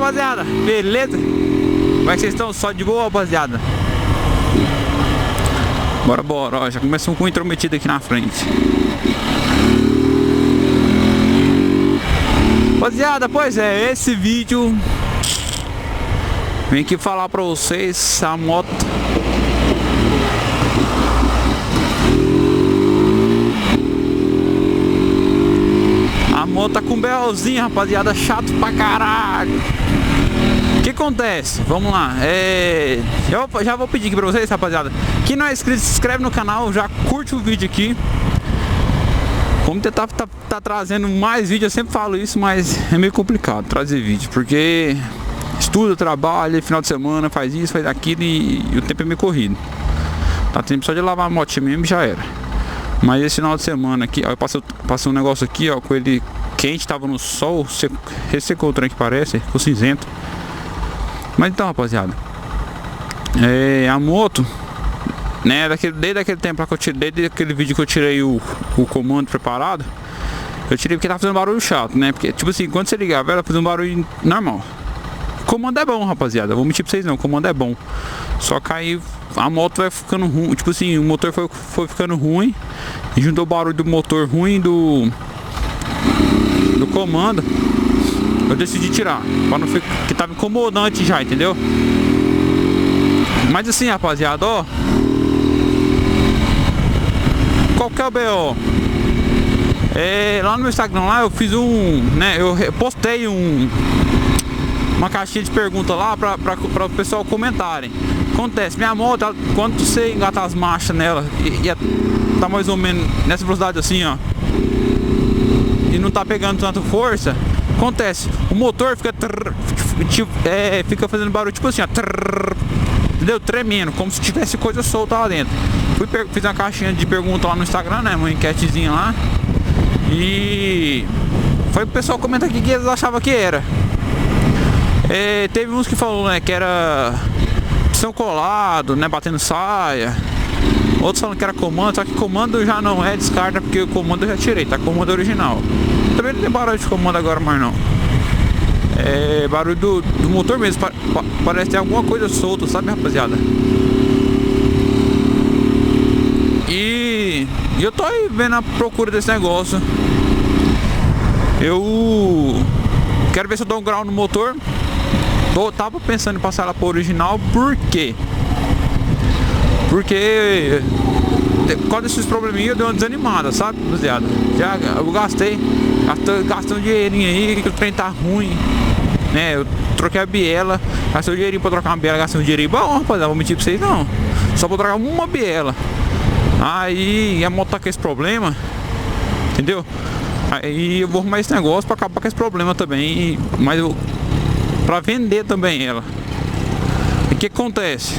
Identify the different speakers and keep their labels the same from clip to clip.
Speaker 1: rapaziada? Beleza? Como é que vocês estão? Só de boa, rapaziada? Bora, ó, já começou com um intrometido aqui na frente. Rapaziada, pois é, esse vídeo vem aqui falar pra vocês a moto tá com um BOzinho, rapaziada, chato pra caralho. O que acontece? Vamos lá, eu já vou pedir aqui pra vocês, rapaziada, quem não é inscrito, se inscreve no canal, já curte o vídeo aqui. Vamos tentar tá trazendo mais vídeo, eu sempre falo isso, mas é meio complicado trazer vídeo, porque estuda, trabalha, final de semana, faz isso, faz aquilo e o tempo é meio corrido. Tá tendo só de lavar a moto mesmo e já era. Mas esse final de semana aqui, ó, eu passei um negócio aqui, ó, com ele quente, tava no sol, ressecou o trem que parece, ficou cinzento. Mas então, rapaziada, a moto, né, desde aquele tempo lá que eu tirei, desde aquele vídeo que eu tirei o comando preparado, eu tirei porque tava fazendo barulho chato, né, porque tipo assim, quando você ligava ela fazia um barulho normal. O comando é bom, rapaziada, vou mentir pra vocês não, o comando é bom. Só que aí a moto vai ficando ruim, tipo assim, o motor foi ficando ruim, e juntou o barulho do motor ruim do comando, eu decidi tirar, pra não ficar, que tava incomodante já, entendeu? Mas assim, rapaziada, ó, qual que é o BO? Lá no meu Instagram, lá eu fiz né, eu postei uma caixinha de pergunta lá para o pessoal comentarem. Acontece, minha moto, quando você engata as marchas nela e tá mais ou menos nessa velocidade assim, ó, e não tá pegando tanta força, acontece, o motor fica fazendo barulho tipo assim, ó, entendeu? Tremendo, como se tivesse coisa solta lá dentro. Fiz uma caixinha de pergunta lá no Instagram, né, uma enquetezinha lá, e foi o pessoal comentar aqui que eles achavam que era. Teve uns que falou, né, que era pistão colado, né, batendo saia. Outros falando que era comando, só que comando já não é, descarta, porque o comando eu já tirei, tá? Comando original. Também não tem barulho de comando agora mais não. Barulho do motor mesmo, parece ter alguma coisa solta, sabe, rapaziada? E eu tô aí vendo a procura desse negócio. Eu quero ver se eu dou um grau no motor. Tava pensando em passar ela para original, por quê? Porque por causa desses probleminhas eu dei uma desanimada, sabe, rapaziada? Eu gastei um dinheirinho aí, que o trem tá ruim, né? Eu troquei a biela, gastei um dinheirinho pra trocar uma biela, gastei um dinheirinho bom, rapaziada, vou mentir pra vocês não. Só pra trocar uma biela. Aí a moto tá com esse problema, entendeu? Aí eu vou arrumar esse negócio pra acabar com esse problema também, mas pra vender também ela. E o que acontece?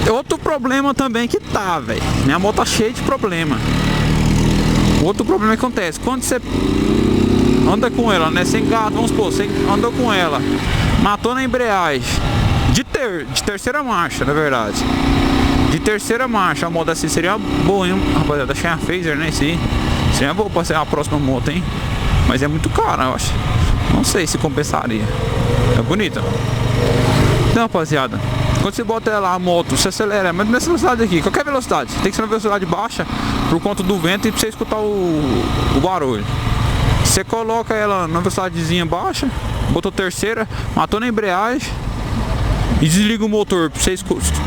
Speaker 1: Outro problema também que tá, velho. Minha moto tá cheia de problema. Outro problema que acontece, quando você anda com ela, né, sem gato, vamos supor, você andou com ela, matou na embreagem de terceira marcha, na verdade. De terceira marcha, a moto assim seria boa, hein, rapaziada? Achei a Phaser, né, sim. Seria boa pra ser a próxima moto, hein. Mas é muito cara, eu acho. Não sei se compensaria. É bonita. Então, rapaziada, quando você bota ela, a moto, você acelera, mas nessa velocidade aqui, qualquer velocidade, tem que ser uma velocidade baixa por conta do vento e pra você escutar o barulho. Você coloca ela numa velocidadezinha baixa, botou terceira, matou na embreagem e desliga o motor, pra você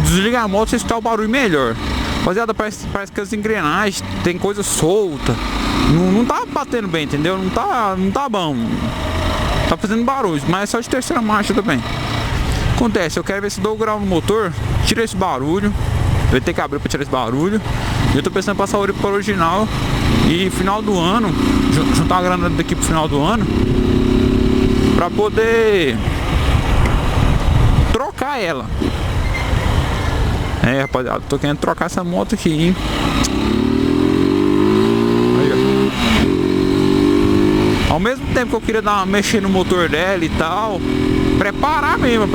Speaker 1: desliga a moto pra você escutar o barulho melhor. Rapaziada, parece que as engrenagens tem coisa solta, não tá batendo bem, entendeu? Não tá bom, tá fazendo barulho, mas é só de terceira marcha também. Acontece, eu quero ver se dou o grau no motor, tira esse barulho, vai ter que abrir pra tirar esse barulho. Eu tô pensando em passar o para original e final do ano, juntar a grana daqui pro final do ano, pra poder trocar ela. Rapaziada, tô querendo trocar essa moto aqui, hein? Ao mesmo tempo que eu queria mexer no motor dela e tal, preparar mesmo,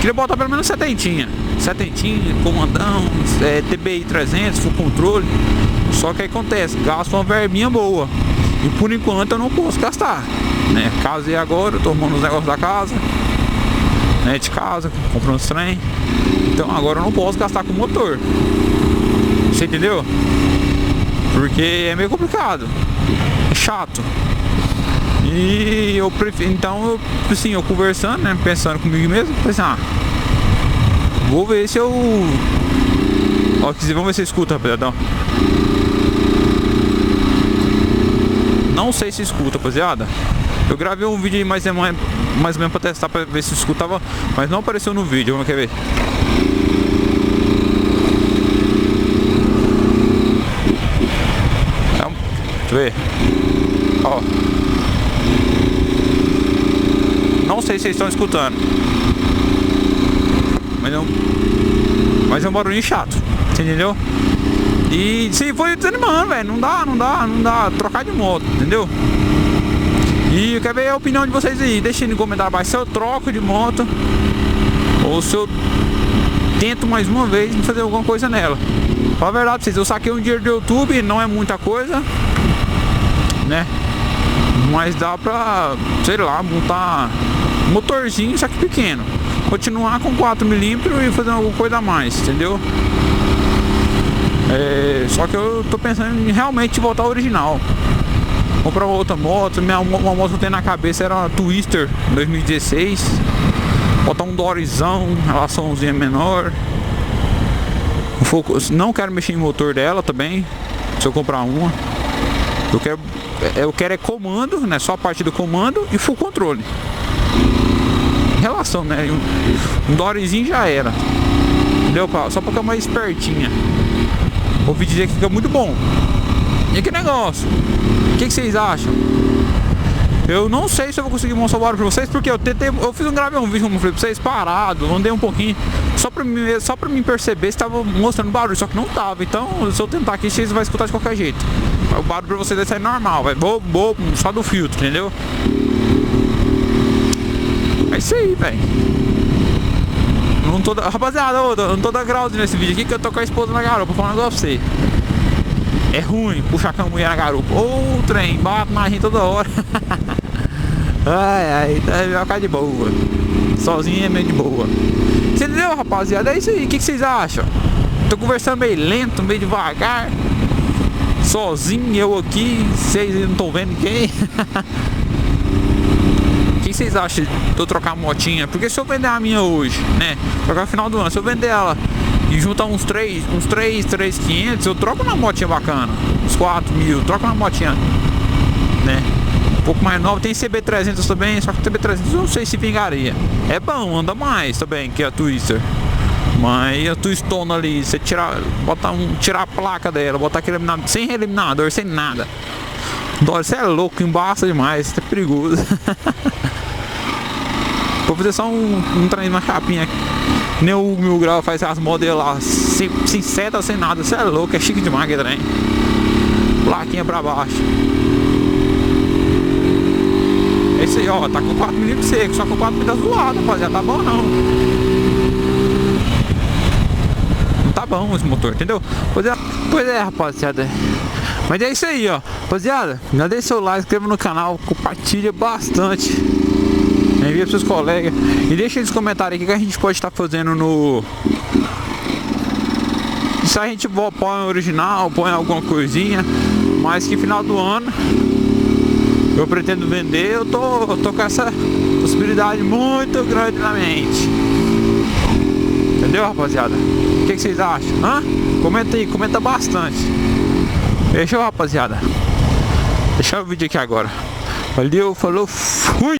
Speaker 1: queria botar pelo menos setentinha, comandão, TBI 300, full controle. Só que aí acontece, gasto uma verbinha boa e por enquanto eu não posso gastar, né? Casei agora, tô arrumando os negócios da casa, né? De casa, comprando os trem. Então agora eu não posso gastar com motor. Você entendeu? Porque é meio complicado, é chato. E eu prefiro, então assim, eu conversando, né? Pensando comigo mesmo, pensei, vou ver se eu... Ó, vamos ver se escuta, rapaziada. Não sei se escuta, rapaziada. Eu gravei um vídeo aí mais ou menos pra testar, pra ver se escutava, mas não apareceu no vídeo. Vamos quer ver. Deixa eu ver. Ó. Não sei se vocês estão escutando. Mas é um barulhinho chato. Entendeu? E se foi desanimando, velho. Não dá trocar de moto, entendeu? E eu quero ver a opinião de vocês aí. Deixa aí no comentário abaixo se eu troco de moto ou se eu tento mais uma vez fazer alguma coisa nela. Fala a verdade pra vocês, eu saquei um dinheiro do YouTube, não é muita coisa, né? Mas dá pra, sei lá, montar um motorzinho, só que pequeno. Continuar com 4mm e fazer alguma coisa a mais, entendeu? Só que eu tô pensando em realmente voltar ao original. Comprar outra moto. Uma moto que eu tenho na cabeça era uma Twister 2016. Botar um Dorizão, relaçãozinha menor. Não quero mexer em motor dela também. Se eu comprar uma, eu quero é comando, né? Só a parte do comando e full controle. Relação, né? Um Dorizinho já era. Entendeu? Só pra ficar mais espertinha. Ouvi dizer que fica muito bom. E que negócio? O que vocês acham? Eu não sei se eu vou conseguir mostrar o barulho pra vocês, porque eu gravei um vídeo, como eu falei pra vocês, parado, andei um pouquinho, só pra mim perceber se tava mostrando barulho, só que não tava. Então, se eu tentar aqui, vocês vão escutar de qualquer jeito. O barulho pra vocês vai sair normal, vai só do filtro, entendeu? É isso aí, velho. Rapaziada, eu não tô dando grauzinho nesse vídeo aqui, que eu tô com a esposa na garupa, falando um negócio pra você. É ruim puxar com a mulher na garupa. Ô, trem, bate na gente toda hora. Ai, vai ficar de boa. Sozinho é meio de boa. Você entendeu, rapaziada? É isso aí, o que vocês acham? Tô conversando meio lento, meio devagar. Sozinho, eu aqui, vocês não estão vendo quem. O que vocês acham de eu trocar a motinha? Porque se eu vender a minha hoje, né? Trocar no final do ano, se eu vender ela e juntar uns 3.500, eu troco uma motinha bacana. Uns 4.000, troco uma motinha, né? Um pouco mais nova. Tem CB300 também, só que CB300 eu não sei se vingaria. É bom, anda mais também que a Twister. Mas a Twistona ali, você tirar a placa dela, botar aquele eliminador, sem eliminador, sem nada. Você é louco, embaça demais, isso é perigoso. Vou fazer só um trem na chapinha. Nem o Mil Grau faz as modelos lá, sem seta, sem nada. Você é louco, é chique demais que trem. Plaquinha pra baixo. É isso aí, ó, tá com 4mm seco, só que o 4mm tá zoado, rapaziada, tá bom não. Não tá bom esse motor, entendeu? Pois é, rapaziada. Mas é isso aí, ó. Rapaziada, já deixa seu like, inscreva no canal, compartilha bastante. Envia para seus colegas. E deixa aí nos comentários o que a gente pode estar fazendo no... Se a gente põe original, põe alguma coisinha. Mas que final do ano eu pretendo vender. Eu tô com essa possibilidade muito grande na mente. Entendeu, rapaziada? O que vocês acham? Comenta aí, comenta bastante. Fechou, rapaziada? Deixar o vídeo aqui agora. Valeu, falou, fui!